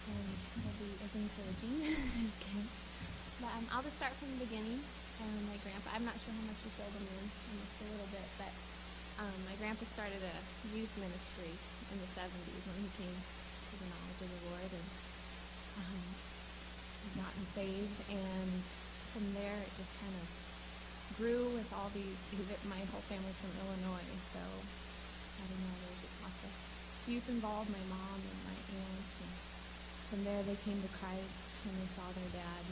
and it'll be as encouraging as can. But I'll just start from the beginning. My grandpa, I'm not sure how much you filled him in just a little bit, but my grandpa started a youth ministry in the 70s when he came to the knowledge of the Lord and gotten saved. And from there, it just kind of grew with all these. My whole family's from Illinois, so I don't know. There's just lots of youth involved. My mom and my aunt, and from there they came to Christ when they saw their dad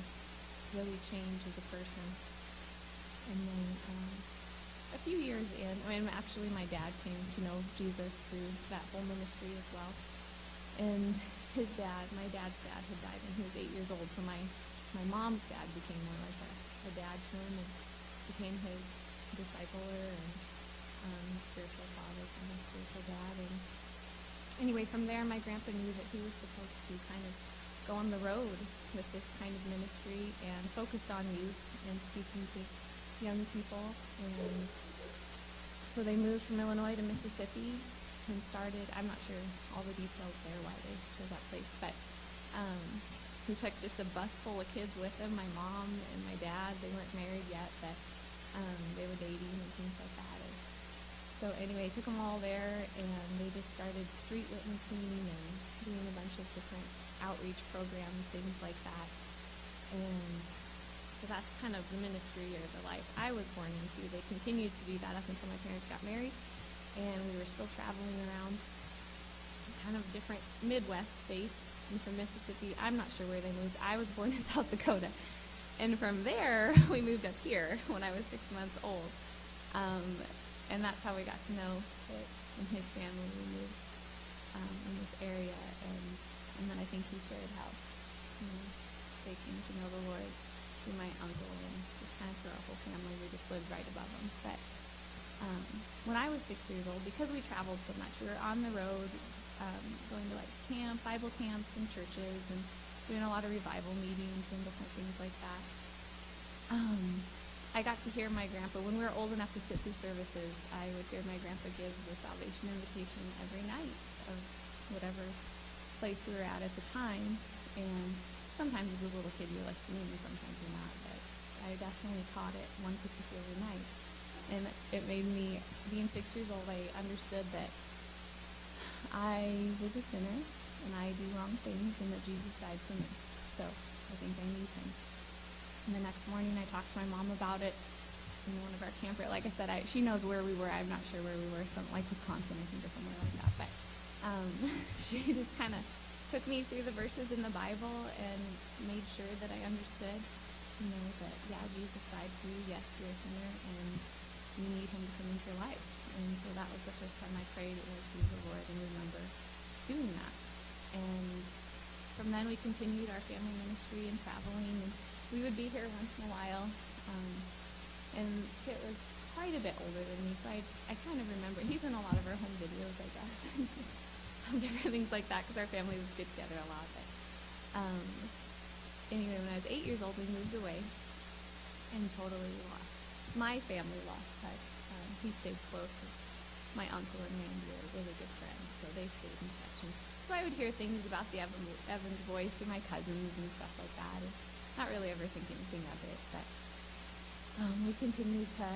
really change as a person. And then a few years in, actually my dad came to know Jesus through that whole ministry as well. And my dad's dad had died when he was 8 years old, so my mom's dad became more like a dad to him and became his discipler and spiritual father and his spiritual dad. And anyway, from there, my grandpa knew that he was supposed to kind of go on the road with this kind of ministry and focused on youth and speaking to young people. And so they moved from Illinois to Mississippi and started, I'm not sure all the details there, why they chose that place, but he took just a bus full of kids with him, my mom and my dad. They weren't married yet, but they were dating and things like that. And so anyway, took them all there, and they just started street witnessing and doing a bunch of different outreach programs, things like that. And so that's kind of the ministry or the life I was born into. They continued to do that up until my parents got married, and we were still traveling around kind of different Midwest states. And from Mississippi, I'm not sure where they moved. I was born in South Dakota. And from there, we moved up here when I was 6 months old. And that's how we got to know that in his family we moved in this area. And then I think he shared how they came to know the Lord through my uncle, and just kind of through our whole family. We just lived right above them. But when I was 6 years old, because we traveled so much, we were on the road, going to like Bible camps and churches, and doing a lot of revival meetings and different things like that. I got to hear my grandpa, when we were old enough to sit through services, I would hear my grandpa give the salvation invitation every night of whatever place we were at the time. And sometimes as a little kid you're listening and sometimes you're not, but I definitely caught it one particular night. And it made me, being 6 years old, I understood that I was a sinner and I do wrong things and that Jesus died for me. So I think I need him. And the next morning I talked to my mom about it in one of our camper. Like I said, she knows where we were. I'm not sure where we were, something like Wisconsin, I think, or somewhere like that. But she just kind of took me through the verses in the Bible and made sure that I understood, that, yeah, Jesus died for you. Yes, you're a sinner, and you need him to come into your life. And so that was the first time I prayed and received the Lord, and remember doing that. And from then we continued our family ministry and traveling, and we would be here once in a while. And Kit was quite a bit older than me, so I kind of remember. He's in a lot of our home videos, I guess. Different things like that, because our family would get together a lot. But anyway, when I was 8 years old, we moved away and totally lost. My family lost touch. He stayed close. My uncle and Randy are really good friends, so they stayed in touch. And so I would hear things about the Evans boys through my cousins and stuff like that, and not really ever think anything of it. But we continued to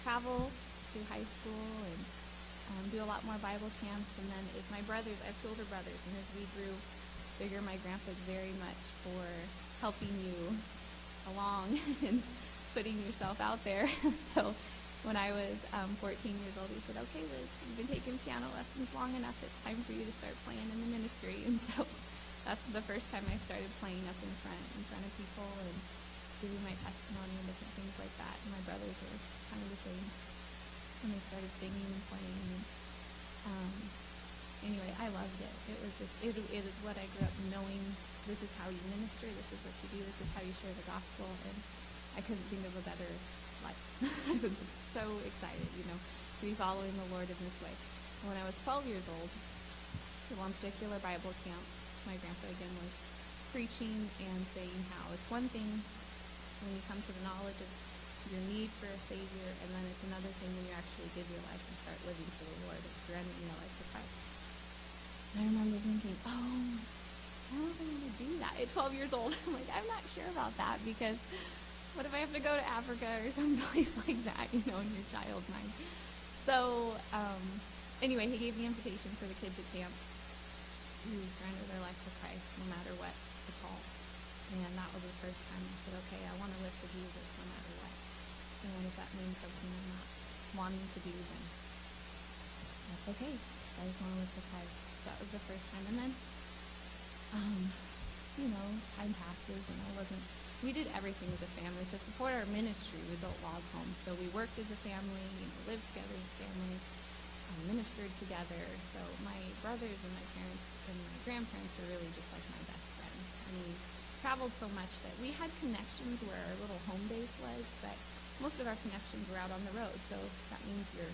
travel through high school and do a lot more Bible camps. And then as my brothers, I have two older brothers, and as we grew bigger, my grandpa's very much for helping you along and putting yourself out there. So when I was 14 years old, he said, okay, Liz, you've been taking piano lessons long enough. It's time for you to start playing in the ministry. And so that's the first time I started playing up in front of people and giving my testimony and different things like that. And my brothers were kind of the same when they started singing and playing. And anyway, I loved it. It was just, it is what I grew up knowing. This is how you minister. This is what you do. This is how you share the gospel. And I couldn't think of a better life. I was so excited, to be following the Lord in this way. And when I was 12 years old, to one particular Bible camp, my grandpa again was preaching and saying how it's one thing when you come to the knowledge of your need for a Savior, and then it's another thing when you actually give your life and start living for the Lord and surrendering your life to Christ. And I remember thinking, oh, I don't know if I want to do that at 12 years old. I'm like, I'm not sure about that, because what if I have to go to Africa or someplace like that, in your child's mind. So anyway, he gave the invitation for the kids at camp to surrender their life to Christ no matter what the call. And that was the first time I said, okay, I want to live for Jesus no matter what. And if that means something I'm not wanting to do, then that's okay. I just want to live for Christ. So that was the first time. And then, time passes, and we did everything as a family. To support our ministry, we built log homes. So we worked as a family, lived together as a family, ministered together. So my brothers and my parents and my grandparents are really just like my best friends. And we traveled so much that we had connections where our little home base was, but most of our connections were out on the road. So that means your,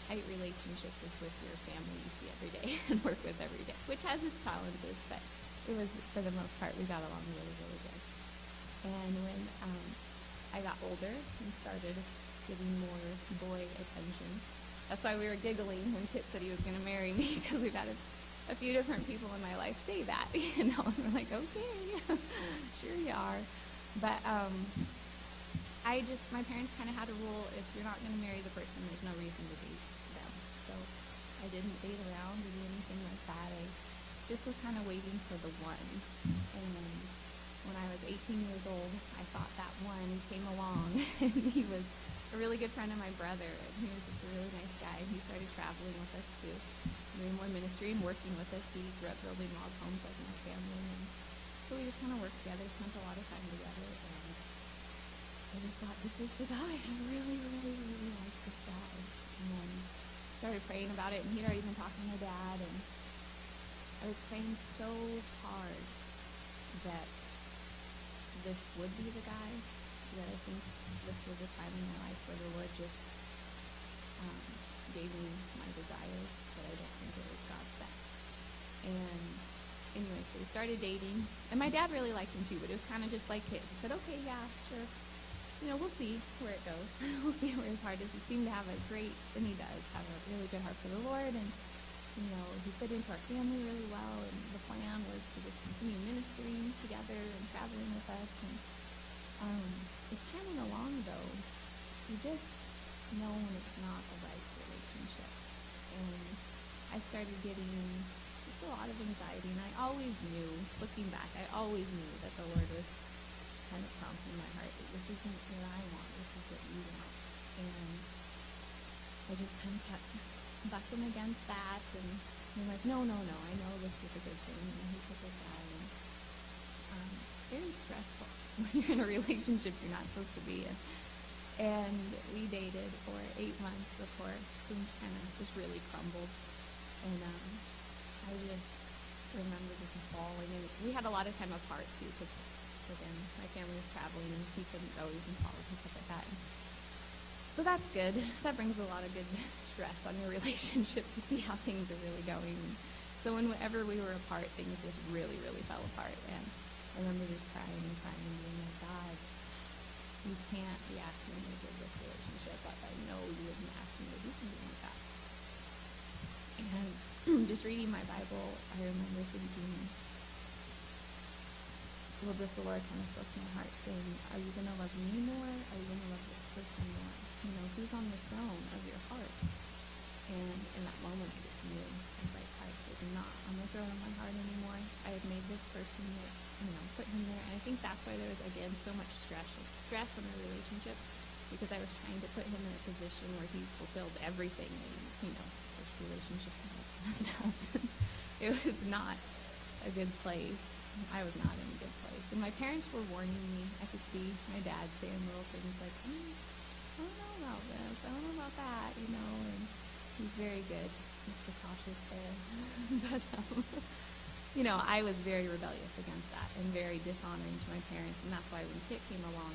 tight relationships is with your family you see every day and work with every day, which has its challenges, but it was, for the most part, we got along really, really good. And when I got older and started getting more boy attention, that's why we were giggling when Kit said he was going to marry me, because we've had a few different people in my life say that, and we're like, okay, sure you are. But my parents kind of had a rule: if you're not going to marry the person, there's no reason to date them. So I didn't date around or do anything like that. I just was kind of waiting for the one. And when I was 18 years old, I thought that one came along, and he was a really good friend of my brother, and he was just a really nice guy. He started traveling with us too, doing more ministry and working with us. He grew up building log homes like my family, and so we just kind of worked together, spent a lot of time together, and I just thought, this is the guy. I really, really, really like this guy. And then started praying about it, and he'd already been talking to my dad, and I was praying so hard that this would be the guy, that I think this was a time in my life where the Lord just gave me my desires, but I don't think it was God's best. And anyway, so we started dating, and my dad really liked him too, but it was kind of just like Kit. He said, okay, yeah, sure. We'll see where it goes. We'll see where his heart is. He seemed to have a great, and he does have a really good heart for the Lord, and he fit into our family really well, and the plan was to just continue ministering together and traveling with us. And as time went along, though, you just know when it's not the right relationship. And I started getting just a lot of anxiety, and I always knew, looking back, I always knew that the Lord was kind of prompting my heart that this isn't what I want, this is what you want. And I just kind of kept bucking against that, and I'm like, no, I know this is a good thing, and he's a good guy. And very stressful when you're in a relationship you're not supposed to be in. And we dated for 8 months before things kind of just really crumbled. And I just remember just bawling, and we had a lot of time apart too, because again, my family was traveling, and he couldn't go. He was in college and stuff like that. So that's good. That brings a lot of good stress on your relationship to see how things are really going. So whenever we were apart, things just really, really fell apart. And I remember just crying and being like, God, you can't be asking me to give this relationship up. I know you wouldn't ask me to do something like that. And just reading my Bible, I remember thinking, well, just the Lord kind of spoke to my heart saying, are you going to love me more? Are you going to love this person more? Who's on the throne of your heart? And in that moment, I just knew, I was like, Christ was not on the throne of my heart anymore. I had made this person that, put him there. And I think that's why there was, again, so much stress in the relationship, because I was trying to put him in a position where he fulfilled everything. And, this relationship's not messed up. It was not a good place. I was not in a good place. And my parents were warning me. I could see my dad saying little things like, I don't know about this. I don't know about that, and he's very good. Mr. Cautious there. But, I was very rebellious against that and very dishonoring to my parents. And that's why when Kit came along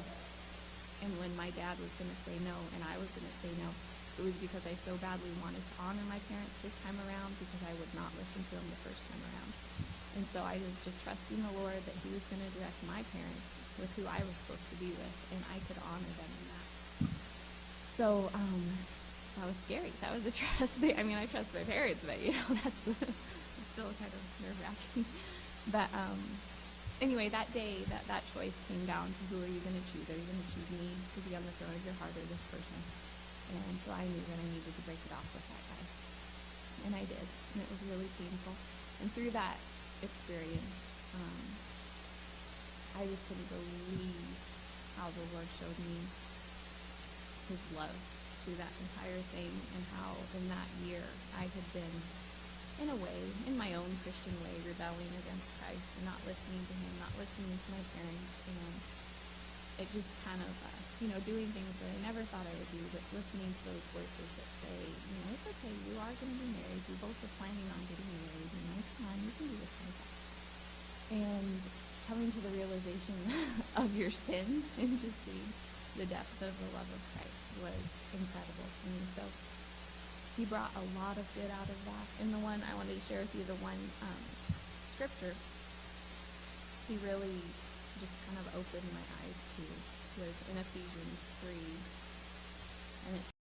and when my dad was going to say no and I was going to say no, it was because I so badly wanted to honor my parents this time around, because I would not listen to them the first time around. And so I was just trusting the Lord that he was going to direct my parents with who I was supposed to be with, and I could honor them in that. So that was scary. That was a trust thing. I mean, I trust my parents, but, that's still kind of nerve-wracking. But anyway, that day, that choice came down to who are you going to choose? Are you going to choose me to be on the throne of your heart or this person? And so I knew that I needed to break it off with that guy. And I did. And it was really painful. And through that experience, I just couldn't believe how the Lord showed me his love through that entire thing, and how in that year I had been, in a way, in my own Christian way, rebelling against Christ and not listening to him, not listening to my parents, and it just kind of, doing things that I never thought I would do, but listening to those voices that say, it's okay, you are going to be married, we both are planning on getting married, it's fine, you can do this kind of stuff. And coming to the realization of your sin and just seeing the depth of the love of Christ was incredible to me. So he brought a lot of good out of that. And the one I wanted to share with you, the one scripture he really just kind of opened my eyes to was in Ephesians 3. And it